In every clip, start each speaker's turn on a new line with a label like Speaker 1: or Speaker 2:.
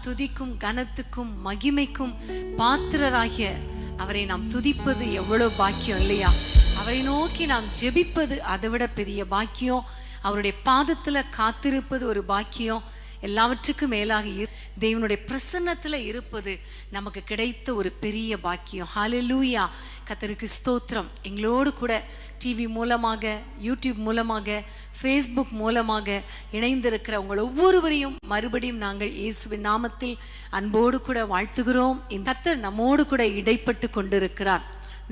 Speaker 1: துதிக்கும் கனத்துக்கும் மகிமைக்கும் பாத்திரராகிய அவரை நாம் துதிப்பது எவ்வளவு பாக்கியம் இல்லையா? அவரை நோக்கி நாம் ஜெபிப்பது அதை விட பெரிய பாக்கியம். அவருடைய பாதத்துல காத்திருப்பது ஒரு பாக்கியம். எல்லாவற்றுக்கும் மேலாக தேவனுடைய பிரசன்னத்துல இருப்பது நமக்கு கிடைத்த ஒரு பெரிய பாக்கியம். ஹல்லேலூயா! கர்த்தருக்கு ஸ்தோத்திரம். எங்களோடு கூட டிவி மூலமாக, யூடியூப் மூலமாக, ஃபேஸ்புக் மூலமாக இணைந்திருக்கிற உங்கள் ஒவ்வொருவரையும் மறுபடியும் நாங்கள் இயேசுவின் நாமத்தில் அன்போடு கூட வாழ்த்துகிறோம். இந்த கர்த்தர் நம்மோடு கூட இடைப்பட்டு கொண்டிருக்கிறார்,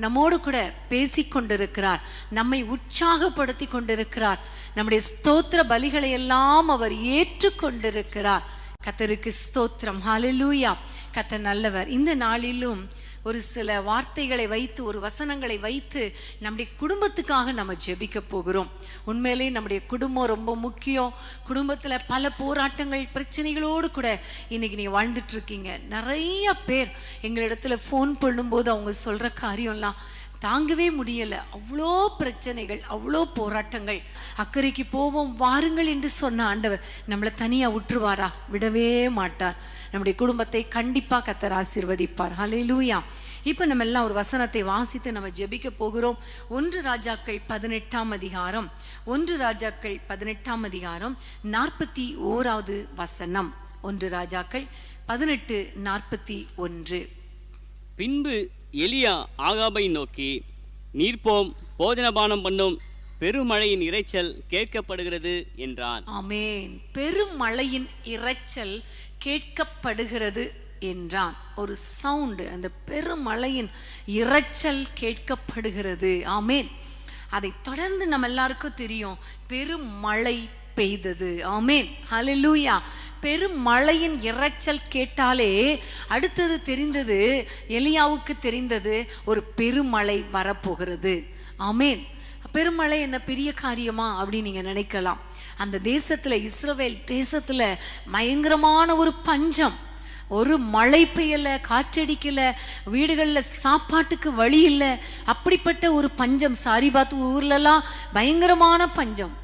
Speaker 1: நம்மோடு கூட பேசிக்கொண்டிருக்கிறார், நம்மை உற்சாகப்படுத்தி கொண்டிருக்கிறார். நம்முடைய ஸ்தோத்திர பலிகளை எல்லாம் அவர் ஏற்றுக்கொண்டிருக்கிறார். கர்த்தருக்கு ஸ்தோத்திரம். ஹல்லேலூயா! கர்த்தர் நல்லவர். இந்த நாளிலும் ஒரு சில வார்த்தைகளை வைத்து, ஒரு வசனங்களை வைத்து நம்முடைய குடும்பத்துக்காக நம்ம ஜெபிக்க போகிறோம். உண்மையிலே நம்முடைய குடும்பம் ரொம்ப முக்கியம். குடும்பத்துல பல போராட்டங்கள், பிரச்சனைகளோடு கூட இன்னைக்கு நீங்க வாழ்ந்துட்டு இருக்கீங்க. நிறைய பேர் எங்களிடத்துல ஃபோன் பண்ணும்போது அவங்க சொல்ற காரியம்லாம் தாங்கவே முடியல. அவ்வளோ பிரச்சனைகள், அவ்வளோ போராட்டங்கள். அக்கறைக்கு போவோம் வாருங்கள் என்று சொன்ன ஆண்டவர் நம்மளை தனியா விட்டுருவாரா? விடவே மாட்டார். நம்முடைய குடும்பத்தை கண்டிப்பா கர்த்தர் ஆசீர்வதிப்பார். ஹல்லேலூயா! இப்ப நம்ம எல்லாம் ஒரு வசனத்தை வாசித்து நம்ம ஜெபிக்க போகிறோம். 1 ராஜாக்கள் 18ஆம் அதிகாரம், 1 ராஜாக்கள் 18ஆம் அதிகாரம் 41வது வசனம். 1 ராஜாக்கள் 18:41.
Speaker 2: பின்பு எலியா ஆகாபை நோக்கி, நீர்ப்போம், போஜனபானம் பண்ணும், பெருமழையின் இரைச்சல் கேட்கப்படுகிறது என்றான்.
Speaker 1: ஆமென். பெருமழையின் இரைச்சல் கேட்கப்படுகிறது என்றான். ஒரு சவுண்டு, அந்த பெருமழையின் இரைச்சல் கேட்கப்படுகிறது. ஆமென். அதை தொடர்ந்து நம்ம எல்லாருக்கும் தெரியும், பெருமழை பெய்தது. ஆமென். ஹல்லேலூயா! பெருமழையின் இரைச்சல் கேட்டாலே அடுத்தது தெரிந்தது, எலியாவுக்கு தெரிந்தது, ஒரு பெருமழை வரப்போகிறது. ஆமென். பெருமழை என்ன பெரிய காரியமா அப்படின்னு நீங்க நினைக்கலாம். அந்த தேசத்துல, இஸ்ரவேல் தேசத்துல பயங்கரமான ஒரு பஞ்சம். ஒரு மழை பெய்யல, காற்றடிக்கல, வீடுகள்ல சாப்பாட்டுக்கு வழி இல்லை. அப்படிப்பட்ட ஒரு பஞ்சம். சாரிபாத் ஊர்லலாம் பயங்கரமான பஞ்சம்.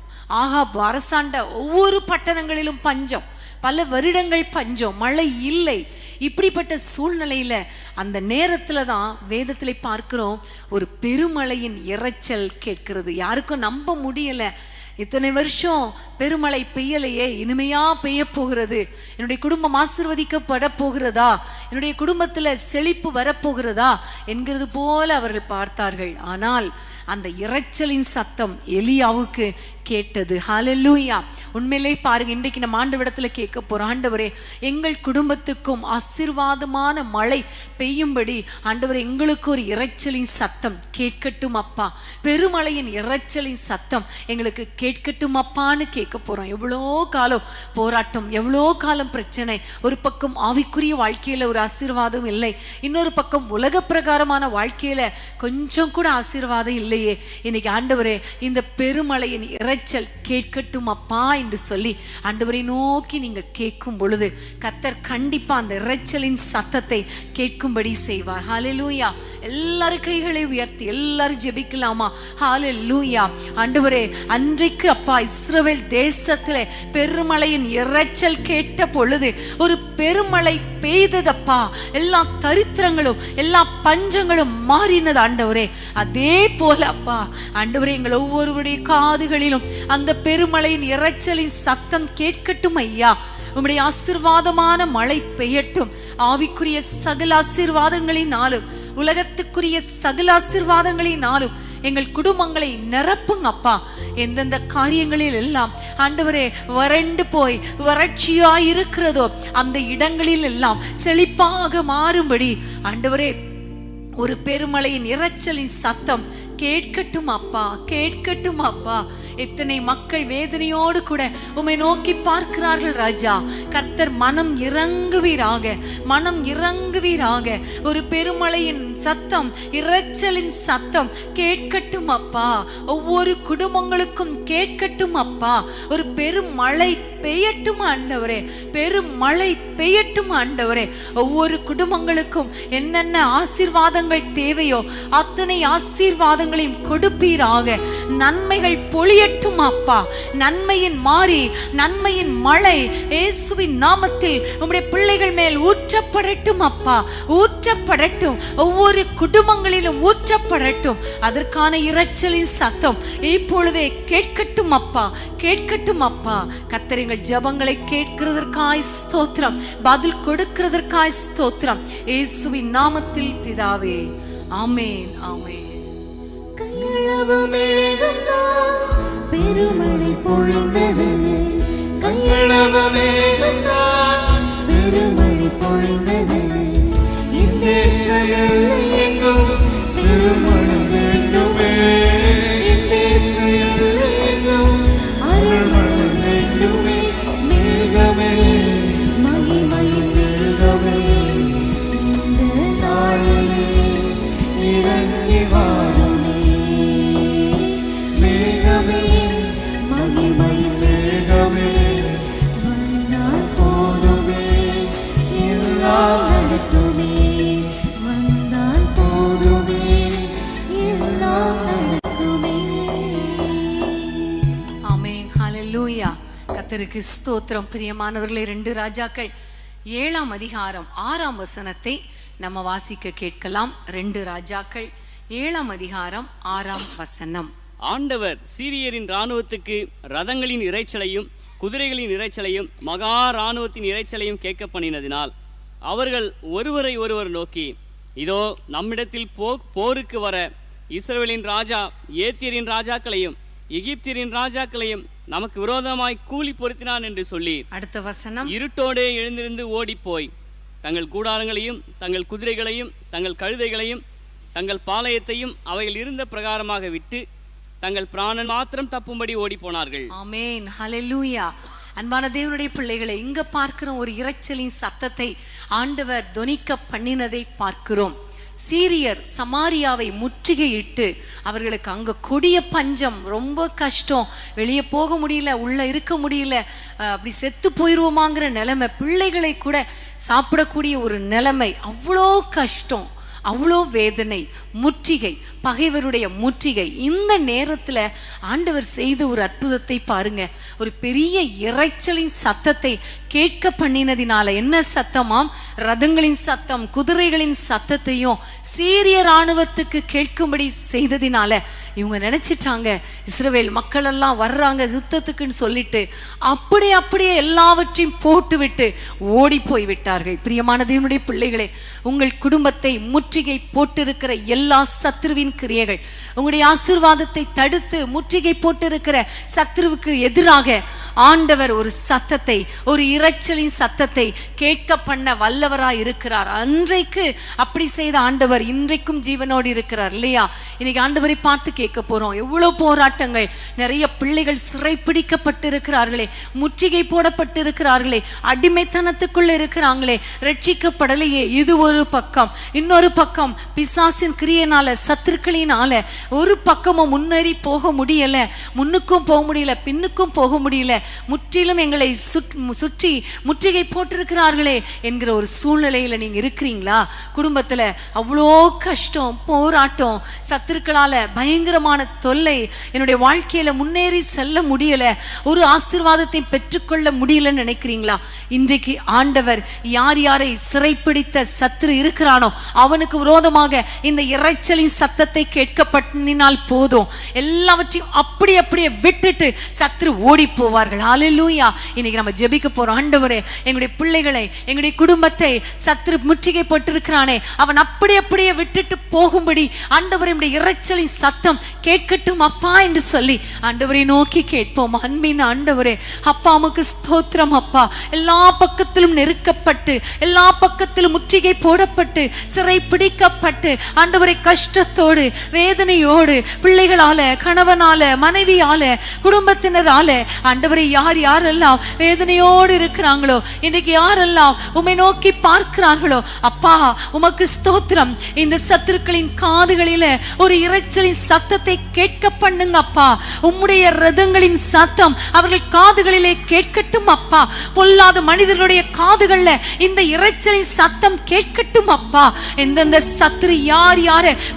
Speaker 1: ஆகாப் அரசாண்ட ஒவ்வொரு பட்டணங்களிலும் பஞ்சம், பல வருடங்கள் பஞ்சம், மழை இல்லை. இப்படிப்பட்ட சூழ்நிலையில அந்த நேரத்துல தான் வேதத்துல பார்க்கிறோம், ஒரு பெருமழையின் இரைச்சல் கேட்கிறது. யாருக்கும் நம்ப முடியல. இத்தனை வருஷம் பெருமழை பெய்யலையே, இனிமையா பெய்ய போகிறது, என்னுடைய குடும்பம் ஆசீர்வதிக்கப்பட போகிறதா, என்னுடைய குடும்பத்துல செழிப்பு வரப்போகிறதா என்கிறது போல அவர்கள் பார்த்தார்கள். ஆனால் அந்த இரைச்சலின் சத்தம் எலியாவுக்கு கேட்டது. ஹல்லேலூயா! உண்மையிலே பாருங்க, இன்றைக்கு நம்ம ஆண்டவரிடத்துல கேட்க போறோம், ஆண்டவரே எங்கள் குடும்பத்துக்கும் ஆசீர்வாதமான மழை பெய்யும்படி ஆண்டவரே எங்களுக்கு ஒரு இரைச்சலின் சத்தம் கேட்கட்டும் அப்பா. பெருமழையின் இரைச்சலின் சத்தம் எங்களுக்கு கேட்கட்டும் அப்பான்னு கேட்க போறோம். எவ்வளோ காலம் போராட்டம், எவ்வளோ காலம் பிரச்சனை. ஒரு பக்கம் ஆவிக்குரிய வாழ்க்கையில ஒரு ஆசீர்வாதம் இல்லை, இன்னொரு பக்கம் உலக பிரகாரமான வாழ்க்கையில கொஞ்சம் கூட ஆசீர்வாதம் இல்லையே. இன்னைக்கு ஆண்டவரே இந்த பெருமழையின் இரைச்சல் கேட்கட்டும் அப்பா என்று சொல்லி ஆண்டவரை நோக்கி நீங்கள் கேட்கும் பொழுது கர்த்தர் கண்டிப்பா அந்த இரைச்சலின் சத்தத்தை கேட்கும்படி செய்வார். ஹல்லேலூயா! எல்லாரும் கைகளை உயர்த்தி எல்லாரும் ஜெபிக்கலாமா? ஹல்லேலூயா! ஆண்டவரே, அன்றைக்கு அப்பா இஸ்ரவேல் தேசத்திலே பெருமழையின் இரைச்சல் கேட்ட பொழுது ஒரு பெருமழை பெய்ததப்பா. எல்லா தரித்திரங்களும், எல்லா பஞ்சங்களும் மாறினது ஆண்டவரே. அதே போல அப்பா ஆண்டவரே, எங்கள் ஒவ்வொருவருடைய காதுகளிலும் அந்த பெருமழையின் இரைச்சலின் சத்தம் கேட்கட்டும் ஐயா. உம்முடைய ஆசீர்வாதமான மழை பெய்யட்டும். ஆவிக்குரிய சகல ஆசீர்வாதங்களினாலும், உலகத்துக்குரிய சகல ஆசீர்வாதங்களினாலும் எங்கள் குடும்பங்களை நிரப்புங்க அப்பா. எந்தெந்த காரியங்களில் எல்லாம் ஆண்டவரே வறண்டு போய் வறட்சியாய் இருக்கிறதோ அந்த இடங்களில் எல்லாம் செழிப்பாக மாறும்படி ஆண்டவரே ஒரு பெருமழையின் இரைச்சலின் சத்தம் கேட்கட்டும் அப்பா, கேட்கட்டும் அப்பா. எத்தனை மக்கள் வேதனையோடு கூட உம்மை நோக்கி பார்க்கிறார்கள் ராஜா. கர்த்தர் மனம் இறங்குவீராக, மனம் இறங்குவீராக. ஒரு பெருமழையின் சத்தம், இரைச்சலின் சத்தம் கேட்கட்டும் அப்பா. ஒவ்வொரு குடும்பங்களுக்கும் கேட்கட்டும் அப்பா. ஒரு பெருமழை பெய்யட்டும் ஆண்டவரே, பெரும் மழை பெய்யட்டும் ஆண்டவரே. ஒவ்வொரு குடும்பங்களுக்கும் என்னென்ன ஆசீர்வாதங்கள் தேவையோ அத்தனை ஆசீர்வாதங்களையும் கொடுப்பீராக. நன்மைகள் பொழியட்டும் அப்பா. நன்மையின் மாறி, நன்மையின் மழை இயேசுவின் நாமத்தில் உம்முடைய பிள்ளைகள் மேல் ஊற்றப்படட்டும் அப்பா, ஊற்றப்படட்டும். ஒவ்வொரு குடும்பங்களிலும் ஊற்றப்படட்டும். அதற்கான இரைச்சலின் சத்தம் இப்பொழுதே கேட்கட்டும் அப்பா, கேட்கட்டும் அப்பா. கர்த்தரிங்கள் ஜெபங்களை கேட்கிறதற்காய் ஸ்தோத்திரம், பதில் கொடுக்கிறதற்காய் ஸ்தோத்திரம். இயேசுவின் நாமத்தில் பிதாவே, ஆமென், ஆமென்.
Speaker 3: கையளவு மேகம்தான் பெருமழை பொழிந்தது, கையளவு மேகம்தான் பெருமழை பொழிந்தது. என் தேச எல்லை எங்கும் பெருமழை வேண்டுமே, என் தேச எல்லை எங்கும் அருள்மழை வேண்டுமே. மேகமே, மகிமையின் மேகமே, இந்த நாளிலே இறங்கி வாருமே. மேகமே, மகிமையின் மேகமே, வந்தால் போதுமே, எல்லாம் நடக்குமே. வந்தால் போதுமே, எல்லாம் நடக்குமே.
Speaker 1: ஆமென், ஹல்லேலூயா. கர்த்தருக்கு ஸ்தோத்திரம். பிரியமானவர்களே, 2 ராஜாக்கள் 7ஆம் அதிகாரம் 6ஆம் வசனத்தை நம்ம வாசிக்க கேட்கலாம். 2 ராஜாக்கள் 7ஆம் அதிகாரம் 6ஆம் வசனம்.
Speaker 2: ஆண்டவர் சீரியரின் இராணுவத்துக்கு ரதங்களின் இரைச்சலையும் குதிரைகளின் இரைச்சலையும் மகா இராணுவத்தின் இரைச்சலையும் கேட்க பண்ணினதினால் அவர்கள் ஒருவரை ஒருவர் நோக்கி, இதோ நம்மிடத்தில் போருக்கு வர இஸ்ரவேலின் ராஜா ஏத்தியரின் ராஜாக்களையும் எகிப்தியரின் ராஜாக்களையும் நமக்கு விரோதமாய் கூலி பொருத்தினான் என்று சொல்லி
Speaker 1: அடுத்த வசனம்,
Speaker 2: இருட்டோடே எழுந்திருந்து ஓடிப்போய் தங்கள் கூடாரங்களையும் தங்கள் குதிரைகளையும் தங்கள் கழுதைகளையும் தங்கள் பாளையத்தையும் அவைகள் இருந்த பிரகாரமாக விட்டு தங்கள் பிராணன் மாத்திரம் தப்பும்படி ஓடி போனார்கள்.
Speaker 1: ஆமென், ஹல்லேலூயா. அன்பான தேவனுடைய பிள்ளைகளை, இங்க பார்க்கிறோம் ஒரு இரைச்சலின் சத்தத்தை ஆண்டவர் தொனிக்க பண்ணினதை பார்க்கிறோம். சீரியர் சமாரியாவை முற்றுகையிட்டு அவர்களுக்கு அங்க கொடிய பஞ்சம், ரொம்ப கஷ்டம், வெளியே போக முடியல, உள்ள இருக்க முடியல, அப்படி செத்து போயிருவோமாங்கிற நிலைமை, பிள்ளைகளை கூட சாப்பிடக்கூடிய ஒரு நிலைமை, அவ்வளோ கஷ்டம், அவ்வளோ வேதனை, முற்றுகை, பகைவருடைய முற்றுகை. இந்த நேரத்துல ஆண்டவர் செய்த ஒரு அற்புதத்தை பாருங்க. ஒரு பெரிய இரைச்சலின் சத்தத்தை கேட்க பண்ணினதினால, என்ன சத்தமாம்? ரதங்களின் சத்தம், குதிரைகளின் சத்தத்தையும் சீரிய இராணுவத்துக்கு கேட்கும்படி செய்ததினால இவங்க நினைச்சிட்டாங்க இஸ்ரவேல் மக்கள் எல்லாம் வர்றாங்க யுத்தத்துக்குன்னு சொல்லிட்டு அப்படியே எல்லாவற்றையும் போட்டு விட்டு ஓடி போய் விட்டார்கள். பிரியமான தேவனுடைய பிள்ளைகளே, உங்கள் குடும்பத்தை முற்றுகை போட்டிருக்கிற எல்லா சத்ருவின் கிரியைகள், உங்களுடைய ஆசீர்வாதத்தை தடுத்து முற்றுகை போட்டிருக்கிற சத்ருவுக்கு எதிராக ஆண்டவர் ஒரு சத்தத்தை, ஒரு இரைச்சலின் சத்தத்தை கேட்க பண்ண வல்லவராய் இருக்கிறார். அன்றைக்கு அப்படி செய்த ஆண்டவர் இன்றைக்கும் ஜீவனோடு இருக்கிறார் இல்லையா? இன்னைக்கு ஆண்டவரை பார்த்து கேட்க போறோம். எவ்வளவு போராட்டங்கள், நிறைய பிள்ளைகள் சிறை பிடிக்கப்பட்டிருக்கிறார்களே, முற்றுகை போடப்பட்டிருக்கிறார்களே, அடிமைத்தனத்துக்குள்ள இருக்கிறாங்களே, ரட்சிக்கப்படலையே. இது ஒரு பக்கம். இன்னொரு பக்கம் பிசாசின் கிரியையினால, சத்துருக்களினால ஒரு பக்கமும் முன்னேறி போக முடியல, முன்னுக்கும் போக முடியல, பின்னுக்கும் போக முடியல, முற்றிலும் எங்களை சுற்றி முற்றுகை போட்டிருக்கிறார்களே என்கிற ஒரு சூழ்நிலையில நீங்க இருக்கிறீங்களா? குடும்பத்துல அவ்வளோ கஷ்டம், போராட்டம், சத்துருக்களால பயங்கரமான தொல்லை, என்னுடைய வாழ்க்கையில முன்னேறி செல்ல முடியல, ஒரு ஆசீர்வாதத்தை பெற்றுக்கொள்ள முடியலன்னு நினைக்கிறீங்களா? இன்றைக்கு ஆண்டவர் யார் யாரை சிறைப்பிடித்த சத்துரு இருக்கிறானோ அவனுக்கு விரோதமாக இந்த இரைச்சலின் சத்தத்தை கேட்கப்பட்டினால் போதும், எல்லாவற்றையும் அப்படியே விட்டுட்டு சத்துரு ஓடி போவார்கள். ஹல்லேலூயா. இன்னைக்கு நம்ம ஜெபிக்க போறோம். ஆண்டவரே, எங்களுடைய பிள்ளைகளை, எங்களுடைய குடும்பத்தை சத்துரு முற்றுகை போட்டிருக்கிறானே, அவன் அப்படியே விட்டுட்டு போகும்படி ஆண்டவரே நம்முடைய இரைச்சலின் சத்தம் கேட்கட்டும் அப்பா என்று சொல்லி ஆண்டவரை நோக்கி கேட்போம். அன்பின் ஆண்டவரே, அப்பா உமக்கு ஸ்தோத்திரம் அப்பா. எல்லா பக்கத்திலும் நெருக்கப்பட்டு, எல்லா பக்கத்திலும் முற்றுகை போடப்பட்டு, சிறை பிடிக்கப்பட்டு, ஆண்டவரே ஆண்டவரை கஷ்டத்தோடு வேதனையோடு பிள்ளைகளால, கணவனால, மனைவியால, குடும்பத்தினரால ஆண்டவரை யாரெல்லாம் வேதனையோடு இருக்கிறாங்களோ, இன்னைக்கு யாரெல்லாம் உம்மை நோக்கி பார்க்கிறார்களோ, அப்பா உமக்கு ஸ்தோத்திரம். இந்த சத்துருக்களின் காதுகளில ஒரு இரைச்சலின் சத்தத்தை கேட்க பண்ணுங்க அப்பா. உம்முடைய ரதங்களின் சத்தம் அவர்கள் காதுகளிலே கேட்கட்டும் அப்பா. பொல்லாத மனிதர்களுடைய காதுகள்ல இந்த இரைச்சலின் சத்தம் கேட்கட்டும் அப்பா. எந்தெந்த சத்துரு யாரை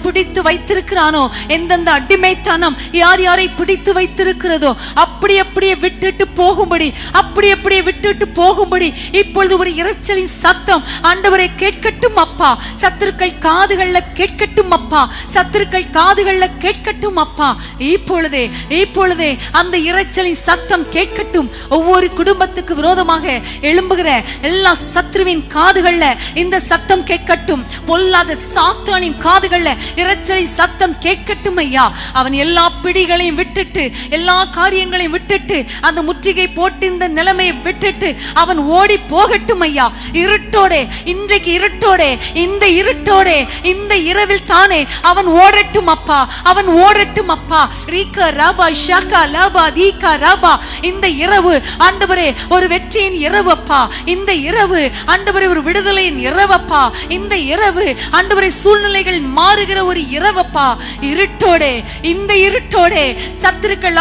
Speaker 1: பிடித்து வைத்திருக்கிறானோ, எந்தெந்த அடிமைத்தனம் யாரை பிடித்து வைத்திருக்கிறதோ அப்படியே விட்டுட்டு போகும்படி, அப்படியே விட்டுட்டு போகும்படி இப்பொழுது ஒரு இரைச்சலின் சத்தம் ஆண்டவரை கேட்கட்டும் அப்பா. சத்துருக்கள் காதுகள்ல கேட்கட்டும் அப்பா. சத்துருக்கள் காதுகள்ல கேட்கட்டும் அப்பா. இப்பொழுதே அந்த இரைச்சலின் சத்தம் கேட்கட்டும். ஒவ்வொரு குடும்பத்துக்கு விரோதமாக எழும்புகிற எல்லா சத்துருவின் காதுகள்ல இந்த சத்தம் கேட்கட்டும். பொல்லாத சாத்தானின் காதுகள்ல இரைச்சலின் சத்தம் கேட்கட்டும் ஐயா. அவன் எல்லா பிடிகளையும் விட்டுட்டு, எல்லா காரியங்களையும் விட்டுட்டு, அந்த முற்றுகை போட்டு இந்த நிலைமையை விட்டுட்டு அவன் ஓடி போகட்டும் ஐயா. இருட்டோடே, இன்றைக்கு இருட்டோடே, இந்த இரவில் தானே அவன் ஓடட்டும் அப்பா. அவன் ஓடட்டும் அப்பா. ரீகா ராபா ஷாகா லாபா தீகா ராபா. இந்த இரவு ஆண்டவரே ஒரு வெற்றியின் இரவு அப்பா. இந்த இரவு ஆண்டவரே ஒரு விடுதலையின் இரவப்பா. இந்த இரவு ஆண்டவரே சூழ்நிலைகள் மாறுகிற ஒரு இரவப்பா. இருட்டோடே, இந்த இருட்டோடே சத்துருக்கள்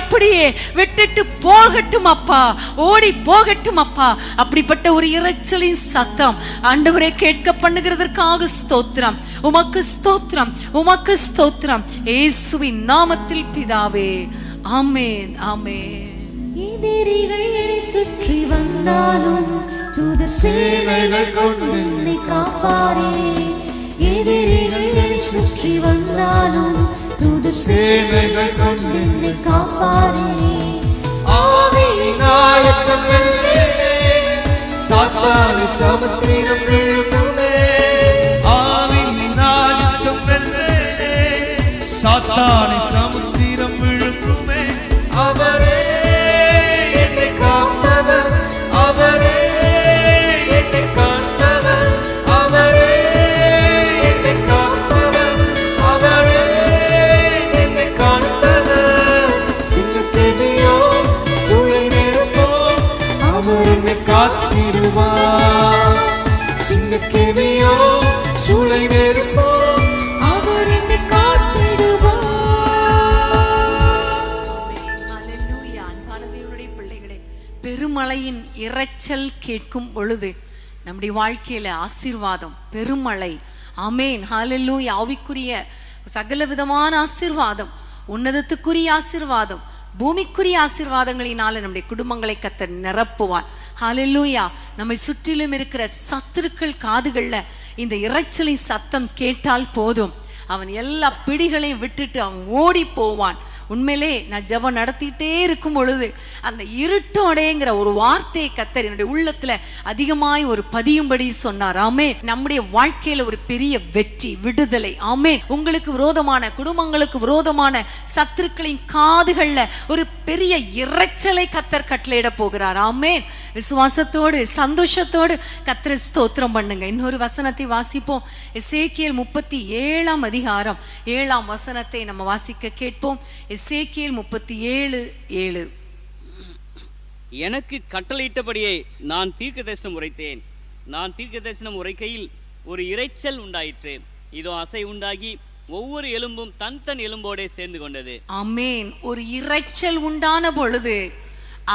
Speaker 1: அப்படியே விட்டுட்டு போகட்டும் அப்பா. ஓடி போகட்டும் அப்பா. அப்படிப்பட்ட ஒரு இரைச்சலின் சத்தம் ஆண்டவரே கேட்க பண்ணுகிறதற்காக ஸ்தோத்திரம். உமக்கு ஸ்தோத்திரம், உமக்கு ஸ்தோத்திரம். இயேசுவின் நாமத்தில் பிதாவே, ஆமென், ஆமென்.
Speaker 3: எதிரிகள் என்னை சுற்றி வந்தாலும் தூதர் சேனைகள் கொண்டு என்னை காப்பாரே. எதிரிகள் என்னை சுற்றி வந்தாலும் தூதர் சேனைகள் கொண்டு என்னை காப்பாரே.
Speaker 4: ஆவியினால் சாத்தானை சமுத்திரம் விழுங்குமே. ஆவியினால் சாத்தானை சமுத்திரம் விழுங்குமே. அவரே என்னை காப்பவர், அவரே என்னை காப்பவர், அவரே என்னை காப்பவர், அவரே என்னை காப்பவர். சிங்கத்தேவியோ சூழல் நெருப்போ அவர் என்னை காத்திடுவார். சிங்கத்தேவியோ சூழல் நெருப்போ அவர் என்னை காத்திடுவார்.
Speaker 1: ஹல்லேலூயா. அன்பான தேவனுடைய பிள்ளைகளே, பெருமழையின் இரைச்சல் கேட்கும் பொழுது நம்முடைய வாழ்க்கையில ஆசீர்வாதம், பெருமழை. ஆமென், ஹல்லேலூயா. ஆவிக்குரிய சகல விதமான ஆசீர்வாதம், உன்னதத்துக்குரிய ஆசீர்வாதம், பூமிக்குரிய ஆசீர்வாதங்களினால நம்முடைய குடும்பங்களை கர்த்தர் நிரப்புவார். ஹல்லேலூயா. நம்மை சுற்றிலும் இருக்கிற சத்துருக்கள் காதுகள்ல இந்த இரைச்சலின் சத்தம் கேட்டால் போதும், அவன் எல்லா பிடிகளையும் விட்டுட்டு அவன் ஓடி போவான். உண்மையிலே நான் ஜெபம் நடத்திட்டே இருக்கும் பொழுது அந்த இருட்டோடேங்கிற ஒரு வார்த்தையை கர்த்தர் என்னுடைய உள்ளத்துல அதிகமாய் ஒரு பதியும்படி சொன்னார். ஆமென். நம்முடைய வாழ்க்கையில ஒரு பெரிய வெற்றி, விடுதலை. ஆமென். உங்களுக்கு விரோதமான, குடும்பங்களுக்கு விரோதமான சத்துருக்களின் காதுகள்ல ஒரு பெரிய இரைச்சலை கர்த்தர் கட்டளையிட போகிறார். ஆமென். விசுவாசத்தோடு, சந்தோஷத்தோடு கர்த்தரை ஸ்தோத்திரம் பண்ணுங்க. இன்னொரு வசனத்தை வாசிப்போம். எசேக்கியேல் 37ஆம் அதிகாரம் 7ஆம் வசனத்தை நம்ம வாசிக்க கேட்போம். எசேக்கியேல் 37:7.
Speaker 2: எனக்கு கட்டளையிட்டபடியே நான் தீர்க்க தரிசனம் உரைத்தேன். நான் தீர்க்க தரிசனம் உரைக்கையில் ஒரு இரைச்சல் உண்டாயிற்று. இதோ அசை உண்டாகி ஒவ்வொரு எலும்பும் தன் எலும்போடே சேர்ந்து கொண்டது. ஆமென்.
Speaker 1: ஒரு இரைச்சல் உண்டான பொழுது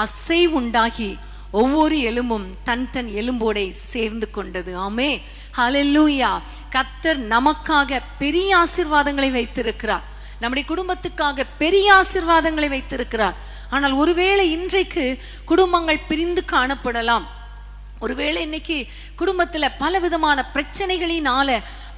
Speaker 1: அசை உண்டாகி ஒவ்வொரு எலும்பும் தன் எலும்போடே சேர்ந்து கொண்டது. ஆமென். ஹல்லேலூயா. கர்த்தர் நமக்காக பெரிய ஆசீர்வாதங்களை வைத்திருக்கிறார். நம்முடைய குடும்பத்துக்காக பெரிய ஆசீர்வாதங்களை வைத்திருக்கிறார். ஆனால் ஒருவேளை இன்றைக்கு குடும்பங்கள் பிரிந்து காணப்படலாம். ஒருவேளை இன்னைக்கு குடும்பத்துல பல விதமான பிரச்சனைகளினால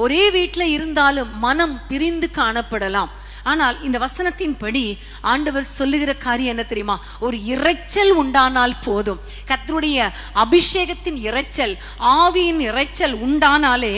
Speaker 1: ஒரே வீட்டில் இருந்தாலும் மனம் பிரிந்து காணப்படலாம். ஆனால் இந்த வசனத்தின்படி ஆண்டவர் சொல்லுகிற காரியம் என்ன தெரியுமா? ஒரு இரைச்சல் உண்டானால் போதும். கர்த்தருடைய அபிஷேகத்தின் இரைச்சல், ஆவியின் இரைச்சல் உண்டானாலே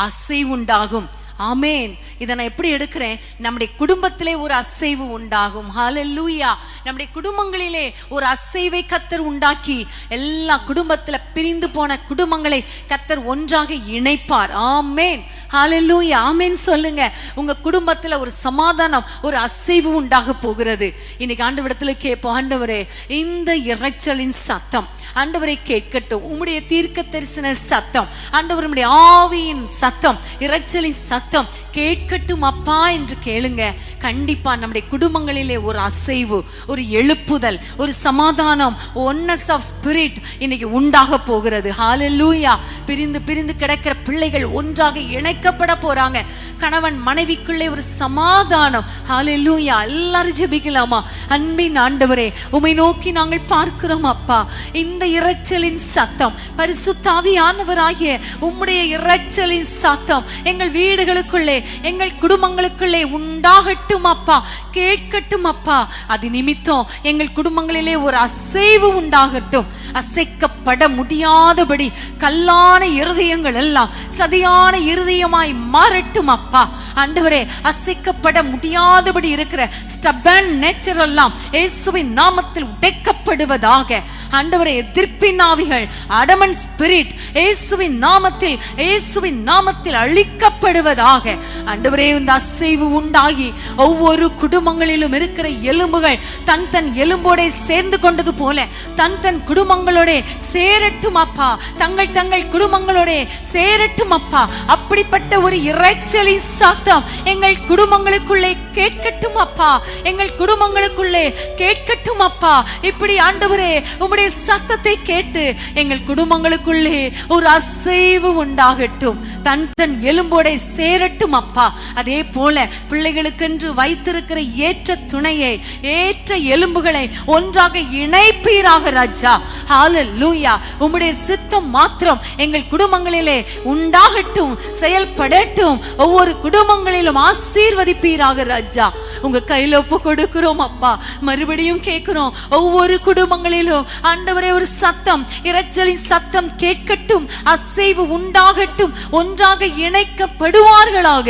Speaker 1: அசைவு உண்டாகும். ஆமென். இதை நான் எப்படி எடுக்கிறேன்? நம்முடைய குடும்பத்திலே ஒரு அசைவு உண்டாகும். ஹல்லேலூயா. நம்முடைய குடும்பங்களிலே ஒரு அசைவை கர்த்தர் உண்டாக்கி எல்லா குடும்பத்துல பிரிந்து போன குடும்பங்களை கர்த்தர் ஒன்றாக இணைப்பார். ஆமென். ஹல்லேலூயா, ஆமென் சொல்லுங்க. உங்க குடும்பத்துல ஒரு சமாதானம், ஒரு அசைவு உண்டாக போகிறது. இன்னைக்கு ஆண்டவரிடத்துல கேட்போம், ஆண்டவரே இந்த இரைச்சலின் சத்தம் ஆண்டவரை கேட்கட்டும். உம்முடைய தீர்க்க தரிசன சத்தம் ஆண்டவர், உம்முடைய ஆவியின் சத்தம், இரைச்சலின் சத்தம் கேட்கட்டும் அப்பா என்று கேளுங்க. கண்டிப்பா நம்முடைய குடும்பங்களிலே ஒரு அசைவு, ஒரு எழுப்புதல், ஒரு சமாதானம், ஒன்னஸ் ஆஃப் ஸ்பிரிட் இன்னைக்கு உண்டாக போகிறது. ஹல்லேலூயா. பிரிந்து பிரிந்து கிடக்கிற பிள்ளைகள் ஒன்றாக இணைக்கப்பட போறாங்க. கணவன் மனைவிக்குள்ளே ஒரு சமாதானம். ஹல்லேலூயா. எல்லாரும் ஜெபிக்கலாமா? அன்பின் ஆண்டவரே, உம்மை நோக்கி நாங்கள் பார்க்கிறோம் அப்பா. இந்த இரைச்சலின் சத்தம், பரிசுத்த ஆவியானவராகிய உம்முடைய இரைச்சலின் சத்தம் எங்கள் வீடுகளுக்குள்ளே, எங்கள் குடும்பங்களுக்குள்ளே உண்டாகட்டும் அப்பா, கேட்கட்டும் அப்பா. அது நிமித்தம் எங்கள் குடும்பங்களிலே ஒரு அசைவு உண்டாகட்டும். அசைக்கப்பட முடியாதபடி கல்லான இருதயங்கள் எல்லாம் சதியான இருதயமாய் மாறட்டும் அப்பா. ஆண்டவரே, அசைக்கப்பட முடியாதபடி இருக்கிற ஸ்டபன் நேச்சர் எல்லாம் இயேசுவின் நாமத்தில் உடைக்கப்படுவதாக. ஆண்டவரே, எதிர்ப்பின் ஆவிகள், அடமன் ஸ்பிரிட் இயேசுவின் நாமத்தில் அழிக்கப்படுவதாக. ஆண்டவரே, இந்த அசைவு உண்டாகி ஒவ்வொரு குடும்பங்களிலும் இருக்கிற எலும்புகள் தன் தன் எலும்போட சேர்ந்து கொண்டது போல தன் தன் குடும்பங்களோட சேரட்டும் அப்பா. தங்கள் தங்கள் குடும்பங்களோட சேரட்டும் அப்பா. அப்படிப்பட்ட ஒரு இரைச்சலின் சத்தம் எங்கள் குடும்பங்களுக்குள்ளே கேட்கட்டும் அப்பா. எங்கள் குடும்பங்களுக்குள்ளே கேட்கட்டும் அப்பா. இப்படி ஆண்டவரே, உம்முடைய சத்தத்தை கேட்டு எங்கள் குடும்பங்களுக்குள்ளே ஒரு அசைவு உண்டாகட்டும். தன் தன் எலும்போட சேரட்டும் அப்பா. அதே போல பிள்ளைகளுக்கென்று வைத்திருக்கிற ஏற்ற துணையை, ஏற்ற எலும்புகளை ஒன்றாக இணைப்பீராக ராஜா. ஹல்லேலூயா. உம்முடைய சித்தம் மாத்திரம் எங்கள் குடும்பங்களிலே உண்டாகட்டும், செயல்படட்டும். ஒவ்வொரு குடும்பங்களிலும் ஆசீர்வதிப்பீராக ராஜா. உங்க கையில ஒப்பு கொடுக்கிறோம் அப்பா. மறுபடியும் கேட்கிறோம், ஒவ்வொரு குடும்பங்களிலும் ஆண்டவரே ஒரு சத்தம், இரைச்சலின் சத்தம் கேட்கட்டும், அசைவு உண்டாகட்டும், ஒன்றாக இணைக்கப்படுவார்களாக.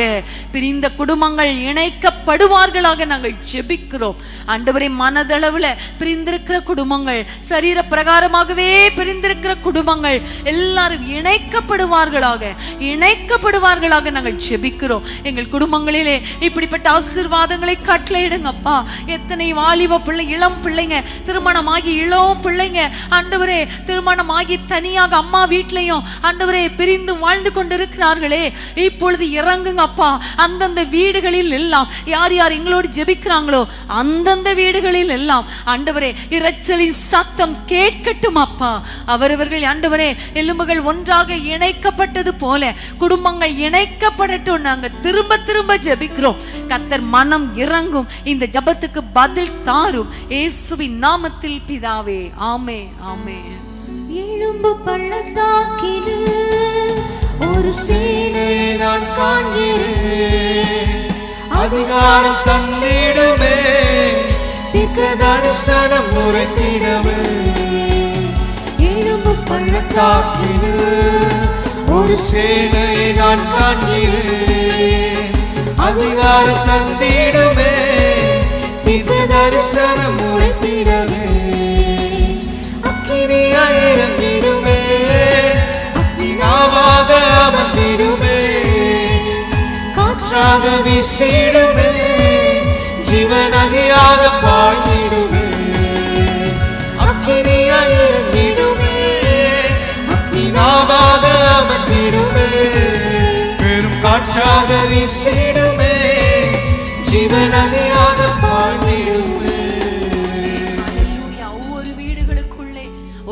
Speaker 1: பிரிந்த குடும்பங்கள் இணைக்கப்படுவார்களாக நாங்கள் ஜெபிக்கிறோம். ஆண்டவரே, மனதளவுல பிரிந்திருக்கிற குடும்பங்கள், சரீர பிரகாரமாகவே பிரிந்திருக்கிற குடும்பங்கள் எல்லாரும் இணைக்கப்படுவார்களாக நாங்கள் ஜெபிக்கிறோம். எங்கள் குடும்பங்களிலே இப்படிப்பட்ட ஆசீர்வாதங்களை கட்டளையிடுங்கப்பா. எத்தனை வாலிப பிள்ளை, இளம் பிள்ளைங்க, திருமணமாகி இளம் பிள்ளைங்க ஆண்டவரே, திருமணமாகி தனியாக அம்மா வீட்லயும் ஆண்டவரே பிரிந்து வாழ்ந்து கொண்டிருக்கிறார்களே, இப்பொழுது இறங்குங்க அப்பா. அந்தந்த வீடுகளில் எல்லாம் யார் யார் எங்களோடு ஜெபிக்கிறாங்களோ அந்தந்த வீடுகளில் எல்லாம் ஆண்டவரே இரைச்சலின் சத்தம் கேட்கட்டும் அப்பா. அவரவர்கள் ஆண்டவரே எலும்புகள் ஒன்றாக இணைக்கப்பட்டது போல குடும்பங்கள் இணைக்கப்படட்டும். நாங்க திரும்ப திரும்ப ஜெபிக்கிறோம். கர்த்தர் மனம் இறங்கும். இந்த ஜெபத்துக்கு பதில் தாரும் இயேசுவின் நாமத்தில் பிதாவே. ஆமென், ஆமென்.
Speaker 3: எழும்பு பள்ளத்தாக்கில் ஒரு சேனையை நான் காண்கிறேன்.
Speaker 4: அதிகாரம் தந்திடுமே, திக்க தரிசனம் உரைத்திடமே.
Speaker 3: எழும்பு
Speaker 4: பள்ளத்தாக்கில் ஒரு சேனையை நான் காண்கிறேன். அதிகாரம் தந்திடுமே, திக்க தரிசனம் உரைத்திடமே. இறங்கிடுமே, அக்னியாவாக அமர்ந்திடுமே, காற்றாக வீசிடுமே, ஜீவநதியாக பாய்ந்திடுமே. அக்னியாய் இறங்கிடுமே, அக்னியாவாக அமர்ந்திடுமே, பெரும் காற்றாக வீசிடுமே, ஜீவநதியாக பாய்ந்திடுமே.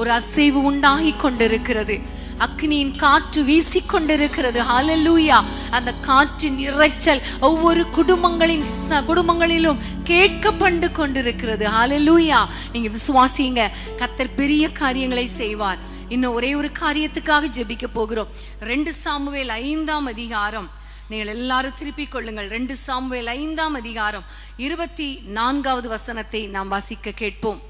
Speaker 1: ஒரு அசைவு உண்டாகி கொண்டிருக்கிறது. அக்னியின் காற்று வீசிக்கொண்டிருக்கிறது. ஹல்லேலூயா. அந்த காற்றின் இரைச்சல் ஒவ்வொரு குடும்பங்களிலும் கேட்கப்பட்டு கொண்டிருக்கிறது. ஹல்லேலூயா. நீங்க விசுவாசிங்க, கர்த்தர் பெரிய காரியங்களை செய்வார். இன்னும் ஒரே ஒரு காரியத்துக்காக ஜெபிக்க போகிறோம். 2 சாமுவேல் 5ஆம் அதிகாரம் நீங்கள் எல்லாரும் திருப்பிக் கொள்ளுங்கள். 2 சாமுவேல் 5ஆம் அதிகாரம் 24வது வசனத்தை நாம் வாசிக்க கேட்போம்.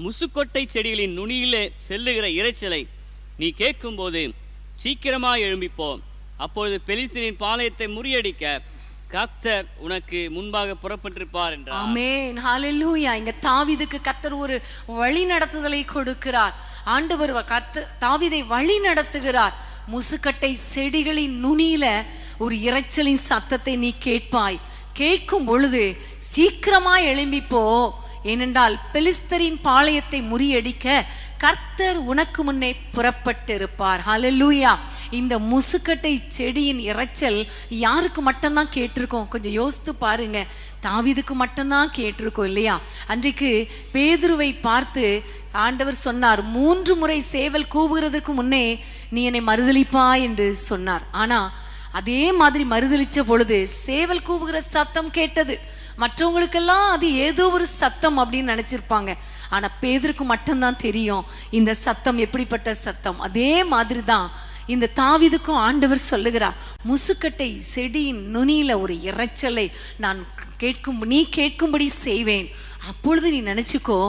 Speaker 2: முசுக்கொட்டை செடிகளின் நுனியிலே செல்லுகிற இரைச்சலை நீ கேட்கும்போது சீக்கிரமாய் எழும்பிப்போம். அப்பொழுது பெலிஸ்தரின் பாளையத்தை முறியடிக்க கர்த்தர் உனக்கு முன்பாக புறப்பட்டிருப்பார் என்றார்.
Speaker 1: ஆமென், ஹல்லேலூயா. இங்க தாவீதுக்கு கர்த்தர் ஒரு வழி நடத்துதலை கொடுக்கிறார். ஆண்டவர் தாவீதை வழி நடத்துகிறார். முசுக்கட்டை செடிகளின் நுனியில ஒரு இரைச்சலின் சத்தத்தை நீ கேட்பாய். கேட்கும் பொழுது சீக்கிரமாய் எழும்பிப்போ, ஏனென்றால் பெலிஸ்தரின் பாளையத்தை முறியடிக்க கர்த்தர் உனக்கு முன்னே புறப்பட்டிருப்பார். ஹல்லேலூயா. இந்த முசுக்கட்டை செடியின் இரைச்சல் யாருக்கு மட்டும்தான் கேட்டிருக்கோம்? கொஞ்சம் யோசித்து பாருங்க. தாவீதுக்கு மட்டும்தான் கேட்டிருக்கோம் இல்லையா? அன்றைக்கு பேதுருவை பார்த்து ஆண்டவர் சொன்னார், 3 முறை சேவல் கூவுகிறதுக்கு முன்னே நீ என்னை மறுதலிப்பா என்று சொன்னார். ஆனா அதே மாதிரி மறுதலிச்ச பொழுது சேவல் கூவுகிற சத்தம் கேட்டது. மற்றவங்களுக்கெல்லாம் அது ஏதோ ஒரு சத்தம் அப்படின்னு நினைச்சிருப்பாங்க. ஆனா பேதுருக்கு மட்டும்தான் தெரியும் இந்த சத்தம் எப்படிப்பட்ட சத்தம். அதே மாதிரி தான் இந்த தாவீதுக்கும் ஆண்டவர் சொல்லுகிறார், முசுக்கட்டை செடியின் நுனியில ஒரு இரைச்சலை நான் நீ கேட்கும்படி செய்வேன். அப்பொழுது நீ நினைச்சுக்கோ,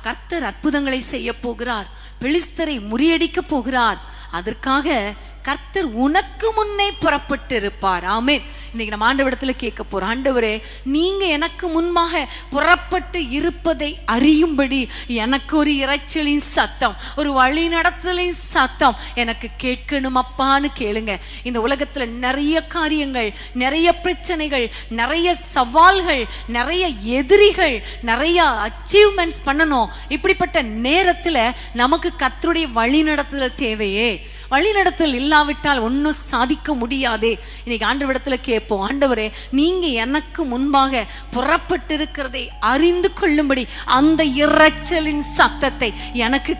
Speaker 1: கர்த்தர் அற்புதங்களை செய்ய போகிறார், பெலிஸ்தரை முறியடிக்க போகிறார். அதற்காக கர்த்தர் உனக்கு முன்னே புறப்பட்டு இருப்பார். ஆமென். இன்னைக்கு நம்ம ஆண்டவரிடத்துல கேட்க போறோம், ஆண்டவரே நீங்க எனக்கு முன்பாக புறப்பட்டு இருப்பதை அறியும்படி எனக்கு ஒரு இரைச்சலின் சத்தம், ஒரு வழி நடத்தலின் சத்தம் எனக்கு கேட்கணும் அப்பான்னு கேளுங்க. இந்த உலகத்துல நிறைய காரியங்கள், நிறைய பிரச்சனைகள், நிறைய சவால்கள், நிறைய எதிரிகள், நிறைய அச்சீவ்மெண்ட்ஸ் பண்ணணும். இப்படிப்பட்ட நேரத்துல நமக்கு கர்த்தருடைய வழி நடத்துதல் தேவையே. வழிநடத்தல் இல்லாவிட்டால் ஒன்றும் சாதிக்க முடியாதே. இன்னைக்கு ஆண்டவரிடத்துல கேட்போம், ஆண்டவரே நீங்க எனக்கு முன்பாக புறப்பட்டிருக்கிறதை அறிந்து கொள்ளும்படி அந்த இரைச்சலின் சத்தத்தை எனக்கு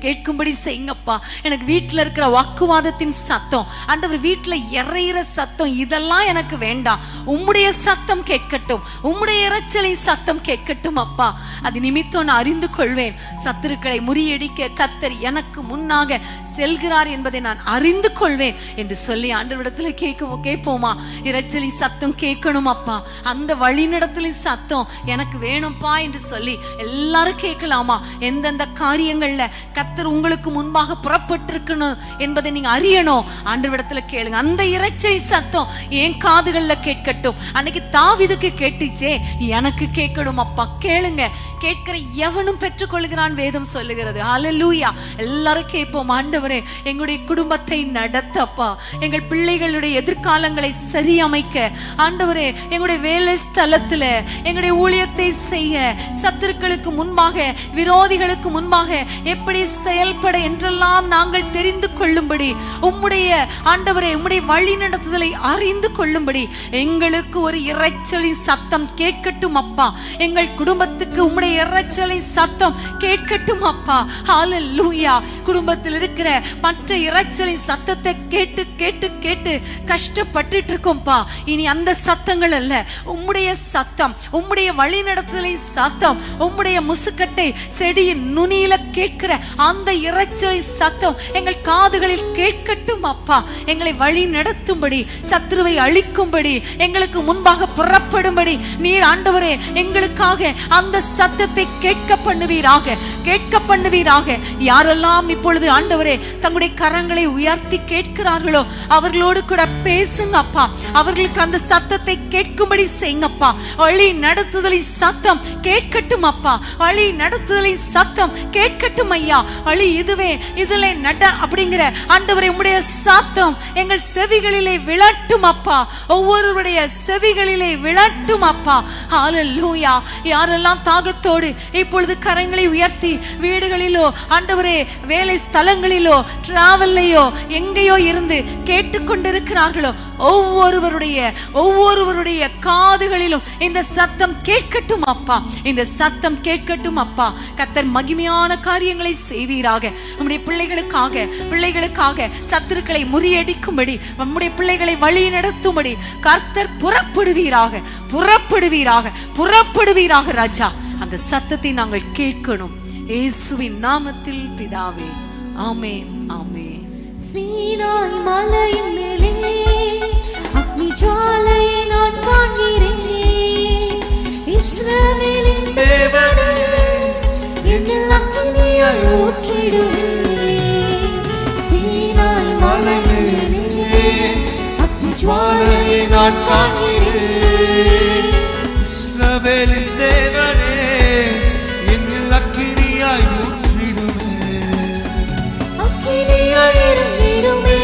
Speaker 1: கேட்கும்படி செய்யுங்கப்பா. எனக்கு வீட்டில் இருக்கிற வாக்குவாதத்தின் சத்தம், ஆண்டவர் வீட்டில் இறையிற சத்தம், இதெல்லாம் எனக்கு வேண்டாம். உம்முடைய சத்தம் கேட்கட்டும், உம்முடைய இரைச்சலின் சத்தம் கேட்கட்டும் அப்பா. அது நிமித்தம் நான் அறிந்து கொள்வேன், சத்துருக்களை முறியடிக்க கர்த்தர் எனக்கு முன்னாக செல்கிறார் என்பதை நான் அறிந்து கொள்வேன் என்று சொல்லி ஆண்டவரிடத்துல கேட்போமா? இரைச்சலின் சத்தம் கேட்கணும் அப்பா, அந்த வழிநடத்தலின் சத்தம் எனக்கு வேணும்பா என்று சொல்லி எல்லாரும் கேட்கலாமா? எந்தெந்த காரியங்கள்ல கர்த்தர் உங்களுக்கு முன்பாக புறப்பட்டிருக்கணும் என்பதை நீங்க அறியணும். ஆண்டவரிடத்துல கேளுங்க, அந்த இரைச்சலின் சத்தம் என் காதுகள்ல கேட்கட்டும். அன்னைக்கு தாவீதுக்கு கேட்டுச்சே, எனக்கு கேட்கணும் அப்பா. கேளுங்க, கேட்கிற எவனும் பெற்றுக்கொள்கிறான் வேதம் சொல்லுகிறது. ஹல்லேலூயா. எல்லாரும் கேட்போம், ஆண்டவரே எங்களுடைய குடும்பத்தை நடத்தப்பா, எங்கள் பிள்ளைகளுடைய எதிர்காலங்களை சரியமைக்க, ஆண்டவரே எங்களுடைய வேலை ஸ்தலத்துல எங்களுடைய ஊழியத்தை செய்ய, சத்துருக்களுக்கு முன்பாக, விரோதிகளுக்கு முன்பாக எப்படி செயல்பட என்றெல்லாம் நாங்கள் தெரிந்து கொள்ளும்படி, உம்முடைய ஆண்டவரே உம்முடைய வழி நடத்துதலை அறிந்து கொள்ளும்படி எங்களுக்கு ஒரு இரைச்சலின் சத்தம் கேட்கட்டும் அப்பா. எங்கள் குடும்பத்துக்கு உம்முடைய இரைச்சலின் சத்தம் கேட்கட்டும் அப்பா. ஹல்லேலூயா. குடும்பத்தில் இருக்கிற மற்ற இரைச்சலின் சத்தத்தை கேட்டு கேட்டு கேட்டு கஷ்டப்பட்டுட்டு இருக்கோம்பா. இனி அந்த சத்தங்கள் அல்ல, உம்முடைய சத்தம், உம்முடைய வழி நடத்துதலின் சத்தம், உம்முடைய முசுக்கட்டை செடியின் நுனியில கேட்கிற அந்த இரைச்சலின் சத்தம் எங்கள் காதுகளில் கேட்கட்டும் அப்பா. எங்களை வழி நடத்தும்படி, சத்துருவை அழிக்கும்படி, எங்களுக்கு முன்பாக புறப்படும்படி நீர் ஆண்டவரே எங்களுக்காக அந்த சத்தத்தை கேட்க பண்ணுவீராக, கேட்க பண்ணுவீராக. யாரெல்லாம் இப்பொழுது ஆண்டவரே தங்களுடைய கரங்களை உயர்த்தி கேட்கிறார்களோ அவர்களோடு கூட பேசுங்க அப்பா. அவர்களுக்கு அந்த சத்தத்தை கேட்கும்படி செய்யுங்கப்பா. வழி நடத்துதலின் சத்தம் கேட்கட்டும் அப்பா. வழி நடத்துதலின் சத்தம் கேட்கட்டும் ஐயா. வழி இதுவே, இதுல நட அப்படிங்கிற ஆண்டவரே உம்முடைய சத்தம் எங்கள் செவிகளிலே விழட்டும் அப்பா. ஒவ்வொருவருடைய செவிகளிலே விழட்டும் அப்பா. ஹல்லேலூயா. யாரெல்லாம் தாகத்தோடு இப்பொழுது கரங்களை உயர்த்தி வீடுகளிலோ ஆண்டவரே வேலை ஸ்தலங்களிலோ டிராவல்லையோ எங்கேயோ இருந்து கேட்டுக்கொண்டிருக்கிறார்களோ ஒவ்வொருவருடைய காதுகளிலும் இந்த சத்தம் கேட்கட்டும் அப்பா. இந்த சத்தம் கேட்கட்டும் அப்பா. கர்த்தர் மகிமையான காரியங்களை செய்வீராக. நம்முடைய பிள்ளைகளுக்காக சத்துருக்களை முறியடிக்கும்படி, நம்முடைய பிள்ளைகளை வழி நடத்தும்படி கர்த்தர் புறப்படுவீராக, புறப்படுவீராக, புறப்படுவீராக ராஜா. அந்த சத்தத்தை நாங்கள் கேட்கணும். இயேசுவின் நாமத்தில் பிதாவே, ஆமென், ஆமென்.
Speaker 3: சீனாய் மலையின் மேலே அக்னி ஜுவாலையை நான் காண்கிறேன். இஸ்ரவேலின் தேவனே என்னில் அக்கினியாய் ஊற்றிடுவே. சீனாய் மலையின் மேலே அக்னி ஜுவாலையை நான் காண்கிறேன்.
Speaker 4: இஸ்ரவேலின் தேவனே என்னில் அக்கினியாய் ஊற்றிடுவே.
Speaker 3: அக்கினியாய் இறங்கிடுமே,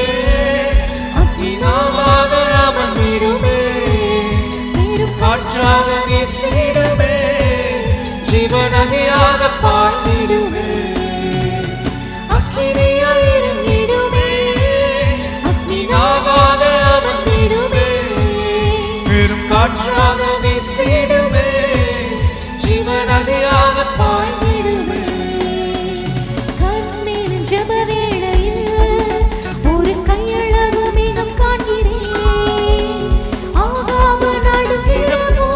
Speaker 3: அக்கினி நாவாக வீசிடுமே, ஜீவநதியாக பாய்ந்திடுமே. அக்கினியாய் இறங்கிடுமே, அக்னியாவாக அமர்ந்திடுமே.
Speaker 4: பெரும்
Speaker 3: காற்றாக வீசிடுமே, ஜீவநதியாக பாய்ந்திடுமே.
Speaker 5: கண்ணீரின் ஜெப வேளையில் ஒரு கையளவு மேகம் காண்கிறேன். ஆகாம நடுங்கிடமோ,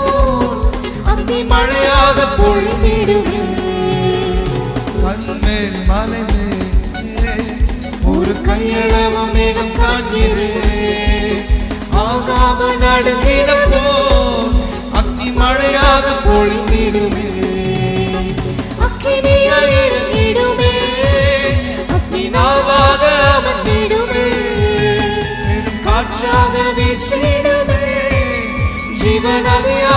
Speaker 5: அக்னி
Speaker 3: மழையாக பொழிந்திடுமே.
Speaker 4: கண்மேல் மலைமே
Speaker 3: ஒரு கையளவு மேகம் காண்கிறேன். ஆகாம நடுங்கிடமோ, அக்னி மழையாக பொழிந்திடுமே.
Speaker 5: அக்கினியாய் இறங்கிடுமே,
Speaker 3: அக்னியாவாக அமர்ந்திடுமே. காற்றாக வீசிடுமே, ஜீவநதியாக